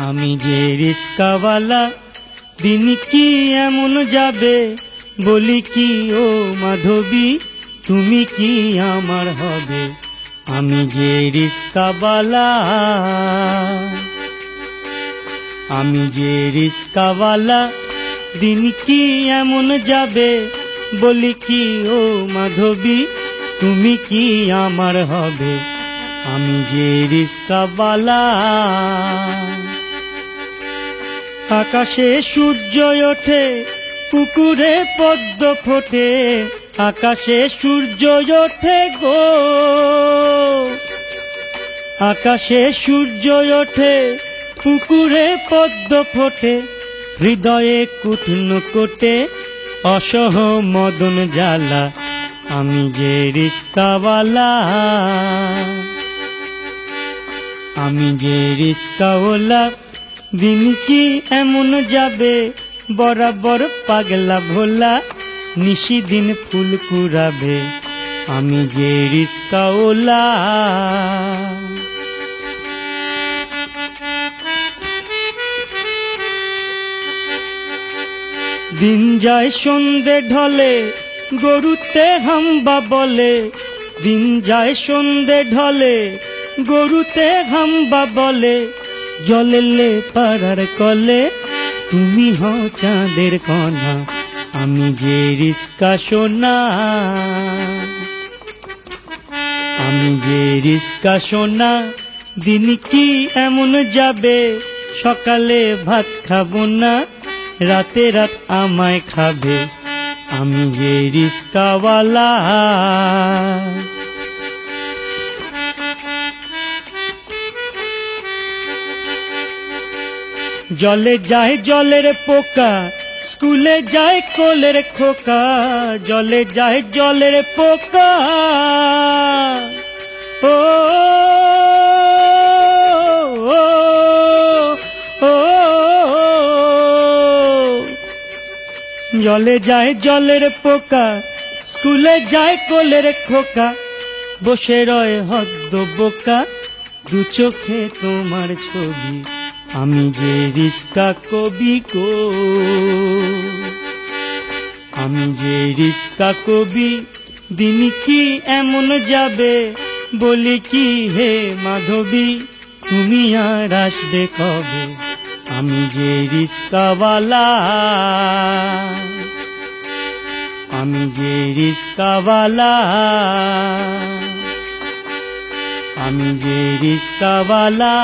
আমি যে রিস্কাওয়ালা দিন কি এমন যাবে বলি কি ও মাধবী তুমি কি আমার হবে আমি যে রিস্কাওয়ালা আমি যে রিস্কাওয়ালা দিন কি এমন যাবে বলি কি ও মাধবী তুমি কি আমার হবে আমি যে রিস্কাওয়ালা আকাশে সূর্য ওঠে পুকুরে পদ্ম ফোটে আকাশে সূর্য ওঠে গো আকাশে সূর্য ওঠে পুকুরে পদ্ম ফোটে হৃদয়ে কুটন কোটে অসহ মদন জ্বালা আমি যে রিস্কাওয়ালা আমি যে রিস্কাওয়ালা দিন কি এমন যাবে বরাবর পাগলা ভোলা নিশি দিন ফুল কুড়াবে আমি যে রিস্কাওয়ালা দিন যায় সন্ধে ঢলে গরুতে হাম্বা বলে দিন যায় সন্ধে ঢলে গরুতে হাম্বা বলে জলেলে পাড়ার কলে তুমি হও চাঁদের কণা আমি যে রিস্কা সোনা আমি যে রিস্কা সোনা দিন কি এমন যাবে সকালে ভাত খাবো না রাতে রাত আমায় খাবে আমি যে রিস্কাওয়ালা জলে যায় জলের পোকা স্কুলে যায় কোলের খোকা জলে যায় জলের পোকা ও জলে যায় জলের পোকা স্কুলে যায় কোলের খোকা বসে রয় হদ্দ বোকা দু চোখে তোমার ছবি আমি যে রিস্কা কবি গো আমি যে রিস্কা কবি দিন কি এমন যাবে বলি কি হে মাধবী তুমি আর আসবে কবে আমি যে রিস্কাওয়ালা আমি যে রিস্কাওয়ালা আমি যে রিস্কাওয়ালা